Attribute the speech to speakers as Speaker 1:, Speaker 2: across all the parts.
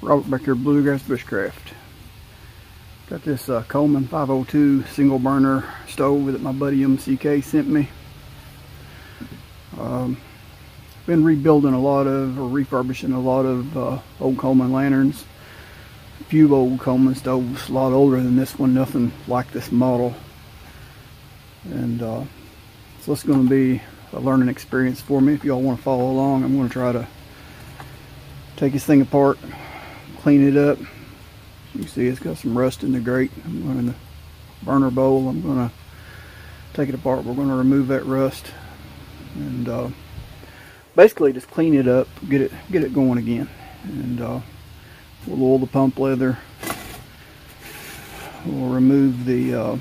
Speaker 1: Robert back here, Bluegrass Bushcraft. Got this Coleman 502 single burner stove that my buddy MCK sent me. Been rebuilding a lot of, or refurbishing a lot of old Coleman lanterns. A few old Coleman stoves, a lot older than this one, nothing like this model. And so it's going to be a learning experience for me. If y'all want to follow along, I'm going to try to take this thing apart, clean it up. You can see it's got some rust in the grate. I'm going to burner bowl. I'm going to take it apart. We're going to remove that rust and basically just clean it up, get it going again. And we'll oil the pump leather. We'll remove the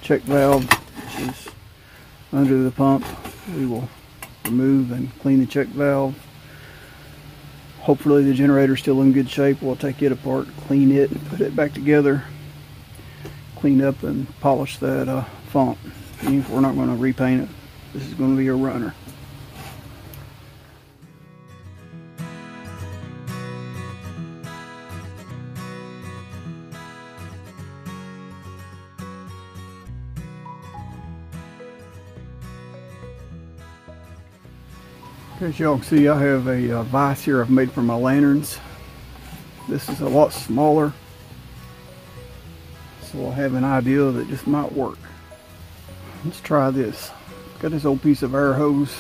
Speaker 1: check valve, which is under the pump. We will remove and clean the check valve. Hopefully the generator's still in good shape. We'll take it apart, clean it, and put it back together. Clean up and polish that font. We're not going to repaint it. This is going to be a runner. As y'all can see, I have a vise here I've made for my lanterns. This is a lot smaller, so I have an idea that this might work. Let's try this. Got this old piece of air hose.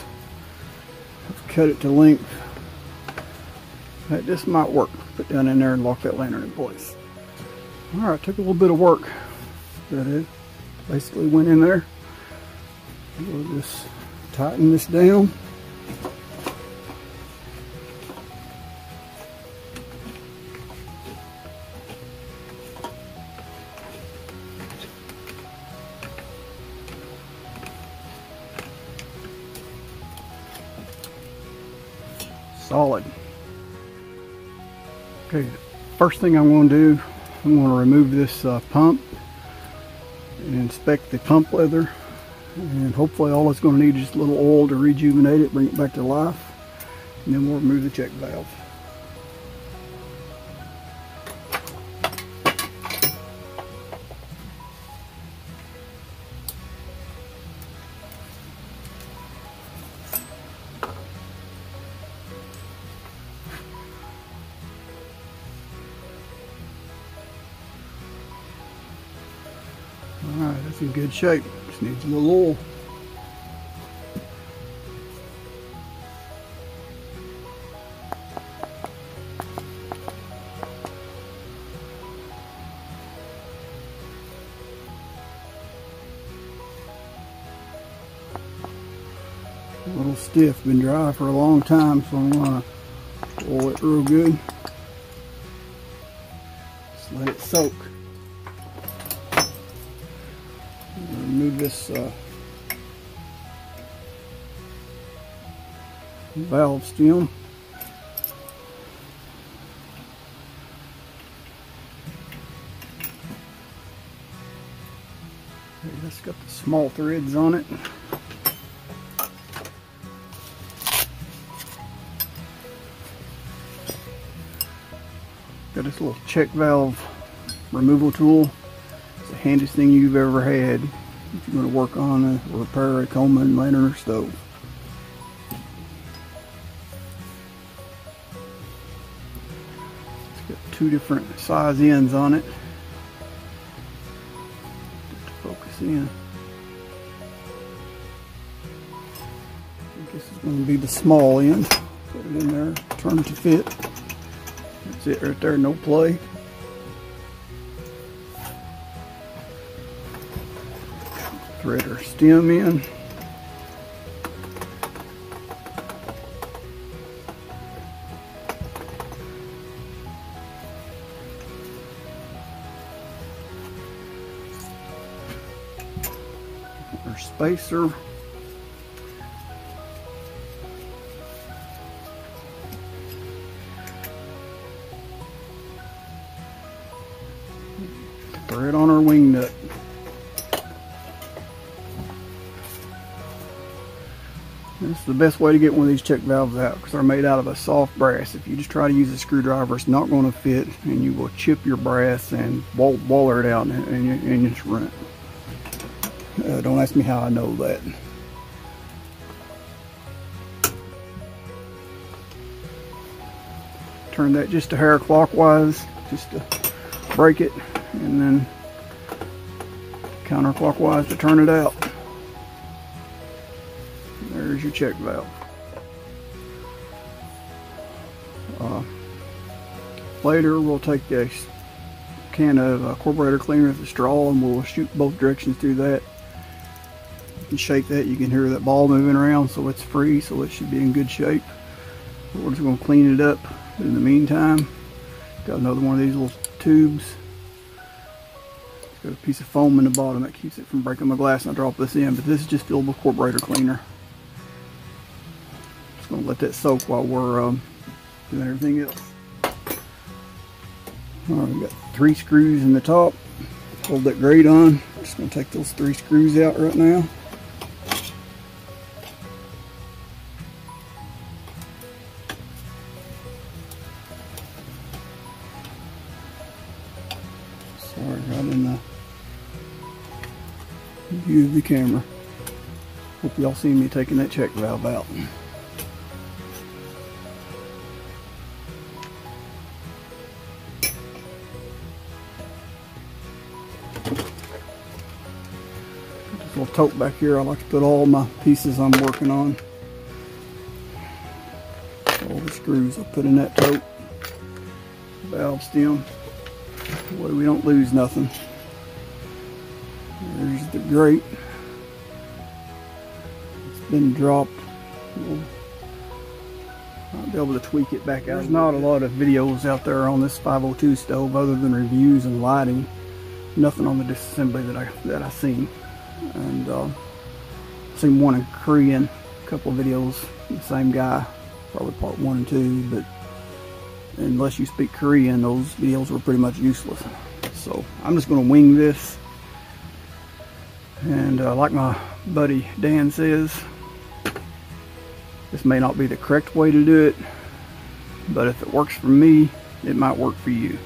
Speaker 1: I've cut it to length. This might work. Put down in there and lock that lantern in place. Alright, took a little bit of work, but it basically went in there. We'll just tighten this down. Solid. Okay, first thing I'm going to do, I'm going to remove this pump and inspect the pump leather, and hopefully all it's going to need is just a little oil to rejuvenate it, bring it back to life, and then we'll remove the check valve. Alright, that's in good shape. Just needs a little oil. A little stiff, been dry for a long time, so I'm going to oil it real good. Just let it soak. Remove this valve stem. It's got the small threads on it. Got this little check valve removal tool. It's the handiest thing you've ever had if you're going to work on or repair a Coleman lantern or stove. It's got two different size ends on it. Just to focus in. I think this is going to be the small end. Put it in there, turn it to fit. That's it right there, no play. Thread our stem in. Our spacer. Thread on our wing nut. This is the best way to get one of these check valves out because they're made out of a soft brass. If you just try to use a screwdriver, it's not going to fit, and you will chip your brass and waller it out, and you just run it. Don't ask me how I know that. Turn that just a hair clockwise, just to break it, and then counterclockwise to turn it out. There's your check valve. Later we'll take a can of carburetor cleaner with a straw, and we'll shoot both directions through that. You can shake that, you can hear that ball moving around, so it's free, so it should be in good shape. We're just going to clean it up. But in the meantime, got another one of these little tubes. It's got a piece of foam in the bottom that keeps it from breaking my glass, and I drop this in, but this is just filled with carburetor cleaner. Just going to let that soak while we're doing everything else. Alright, we got 3 screws in the top. Hold that grate on. Just going to take those 3 screws out right now. Sorry, right in the view of the camera. Hope y'all see me taking that check valve out. This little tote back here, I like to put all my pieces I'm working on. All the screws I'll put in that tote. Valve stem. That way we don't lose nothing. There's the grate. It's been dropped. I'll be able to tweak it back out. There's not a lot of videos out there on this 502 stove other than reviews and lighting. Nothing on the disassembly that I seen. And I've seen one in Korean, a couple of videos, the same guy, probably part 1 and 2, but unless you speak Korean, those videos were pretty much useless. So I'm just going to wing this, and like my buddy Dan says, this may not be the correct way to do it, but if it works for me, it might work for you.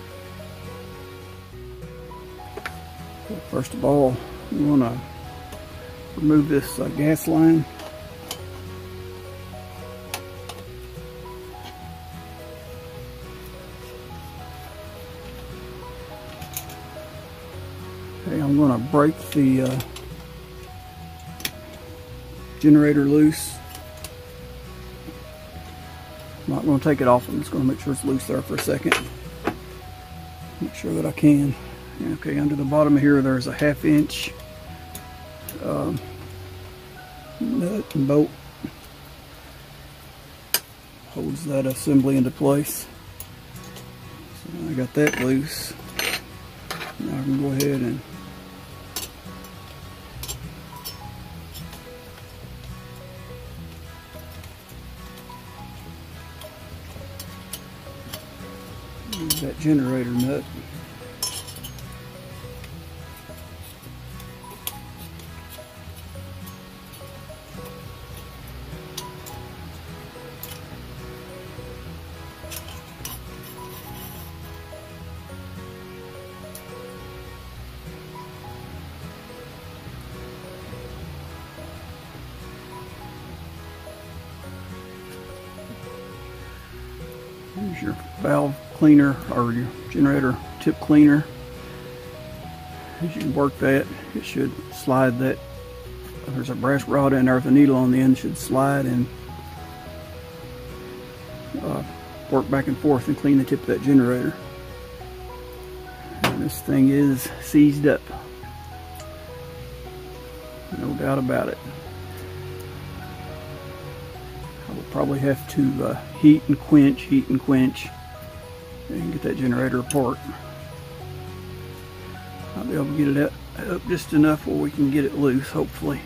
Speaker 1: So first of all, we want to remove this gas line. Okay, I'm going to break the generator loose. I'm not going to take it off. I'm just going to make sure it's loose there for a second. Make sure that I can. Okay, under the bottom here there's a 1/2 inch nut and bolt. Holds that assembly into place. So I got that loose. Now I can go ahead and use that generator nut. Here's your valve cleaner, or your generator tip cleaner. As you work that, it should slide that. There's a brass rod in there with a needle on the end. Should slide and work back and forth and clean the tip of that generator. And this thing is seized up, no doubt about it. I will probably have to heat and quench, and get that generator apart. I'll be able to get it up just enough where we can get it loose, hopefully.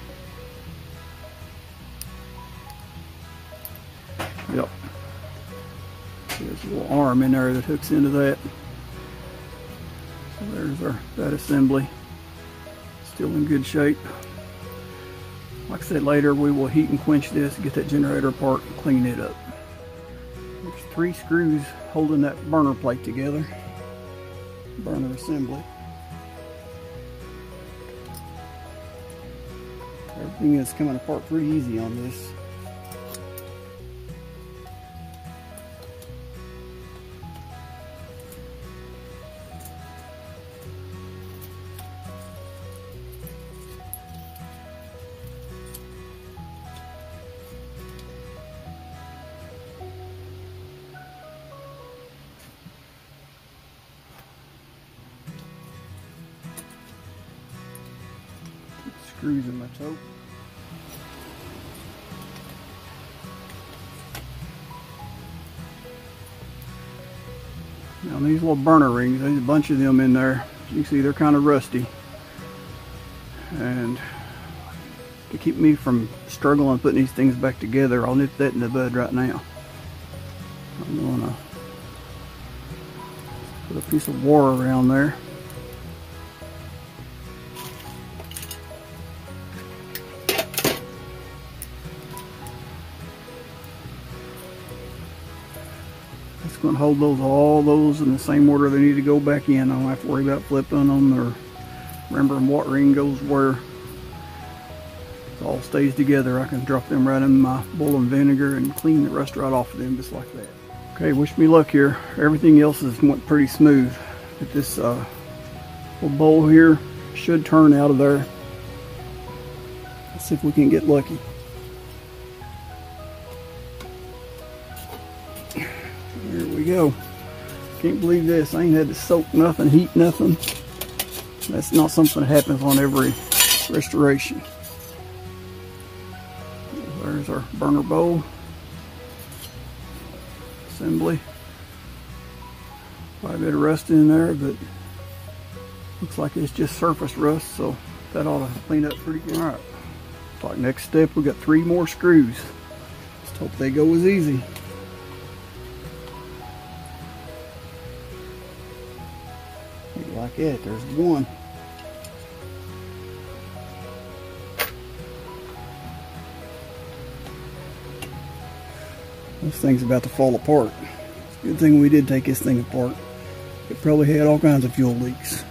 Speaker 1: Yep. There's a little arm in there that hooks into that. So there's that assembly. Still in good shape. Like I said, later we will heat and quench this, get that generator apart and clean it up. There's 3 screws holding that burner plate together. Burner assembly. Everything is coming apart pretty easy on this. Screws in my toe. Now these little burner rings, there's a bunch of them in there. You can see they're kind of rusty. And to keep me from struggling putting these things back together, I'll nip that in the bud right now. I'm gonna put a piece of wire around there. Going to hold all those in the same order they need to go back in. I don't have to worry about flipping them or remembering what ring goes where. It all stays together. I can drop them right in my bowl of vinegar and clean the rust right off of them just like that. Okay, wish me luck here. Everything else has went pretty smooth. But this little bowl here should turn out of there. Let's see if we can get lucky. There we go. Can't believe this. I ain't had to soak nothing, heat nothing. That's not something that happens on every restoration. There's our burner bowl. Assembly. Quite a bit of rust in there, but looks like it's just surface rust, so that ought to clean up pretty good. Alright. Like next step, we got 3 more screws. Just hope they go as easy. Like that, there's 1. This thing's about to fall apart. It's a good thing we did take this thing apart. It probably had all kinds of fuel leaks.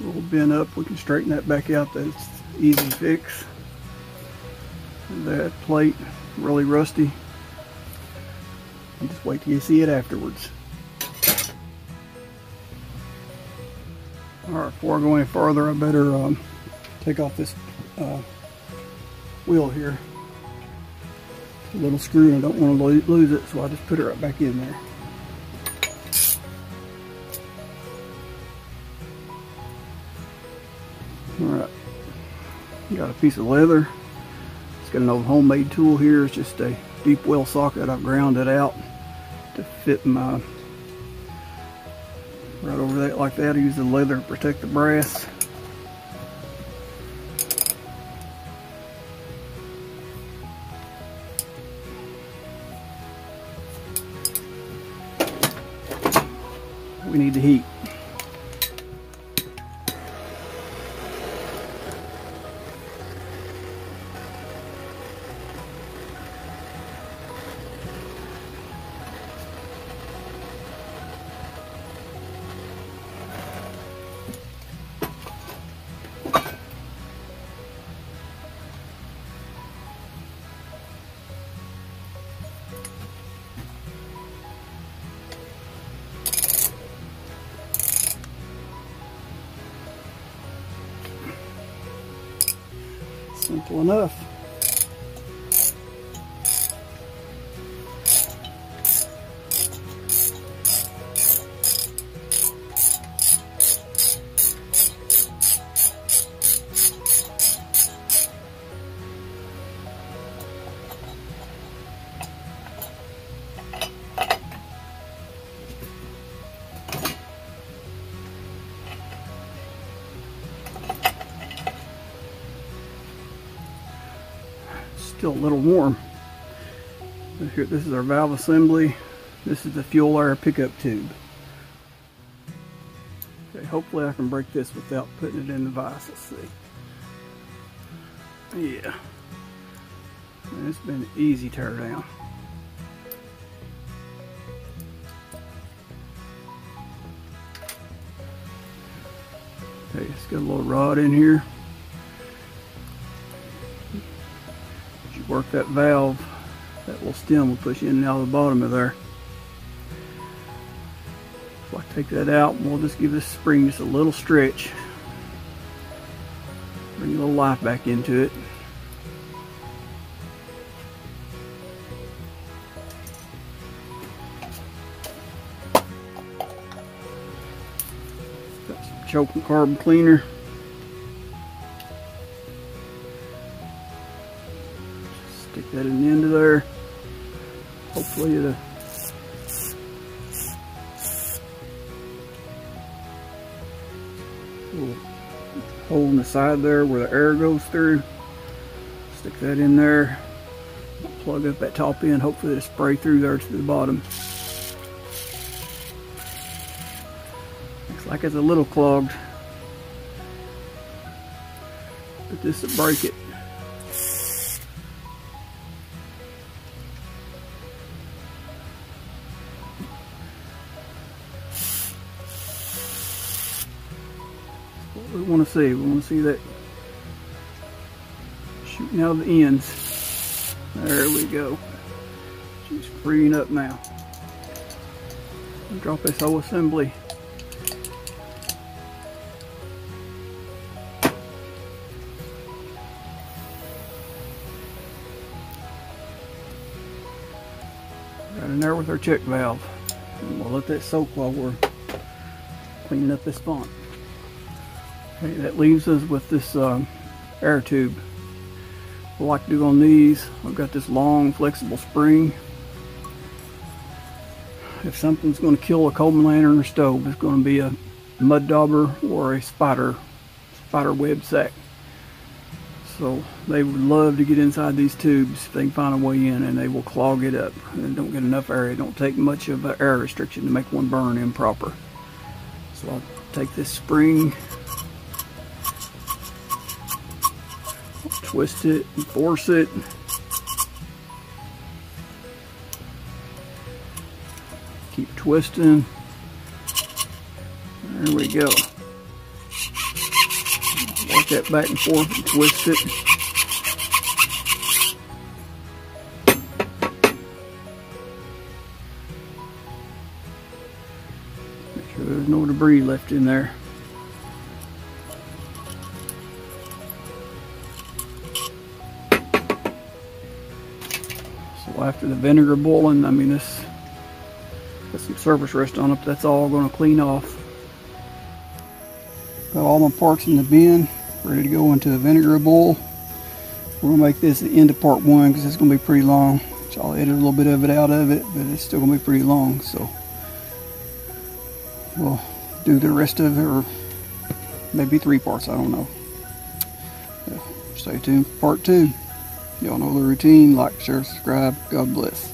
Speaker 1: A little bent up, we can straighten that back out. That's easy fix. That plate really rusty. You just wait till you see it afterwards. Alright, before I go any farther, I better take off this wheel here. It's a little screw and I don't want to lose it, so I just put it right back in there. Alright, got a piece of leather. It's got an old homemade tool here. It's just a deep well socket. I've ground it out to fit my right over that like that. I use the leather to protect the brass. We need to heat. Simple enough. Still a little warm. Here, this is our valve assembly. This is the fuel air pickup tube. Okay, hopefully I can break this without putting it in the vise. Let's see. Yeah. And it's been an easy tear down. Okay, it's got a little rod in here. As you work that valve, that little stem will push in and out of the bottom of there. So I take that out and we'll just give this spring just a little stretch. Bring a little life back into it. Got some choke and carbon cleaner. Stick that in the end of there. Hopefully it'll little hole in the side there where the air goes through. Stick that in there. Plug up that top end. Hopefully it'll spray through there to the bottom. Looks like it's a little clogged, but this will break it. What we want to see. We want to see that shooting out of the ends. There we go. She's freeing up now. Drop this whole assembly. Right in there with our check valve. And we'll let that soak while we're cleaning up this font. Okay, that leaves us with this air tube. What I like to do on these, I've got this long flexible spring. If something's going to kill a Coleman lantern or stove, it's going to be a mud dauber or a spider web sack. So they would love to get inside these tubes if they can find a way in, and they will clog it up. They don't get enough air. It don't take much of an air restriction to make one burn improper. So I'll take this spring, twist it and force it. Keep twisting. There we go. Work that back and forth and twist it. Make sure there's no debris left in there. So after the vinegar boiling, I mean, this got some surface rust on it, but that's all going to clean off. Got all my parts in the bin, ready to go into the vinegar boil. We're going to make this the end of part one because it's going to be pretty long. So I'll edit a little bit of it out of it, but it's still going to be pretty long. So we'll do the rest of it, or maybe 3 parts, I don't know. Stay tuned for part 2. Y'all know the routine. Like, share, subscribe. God bless.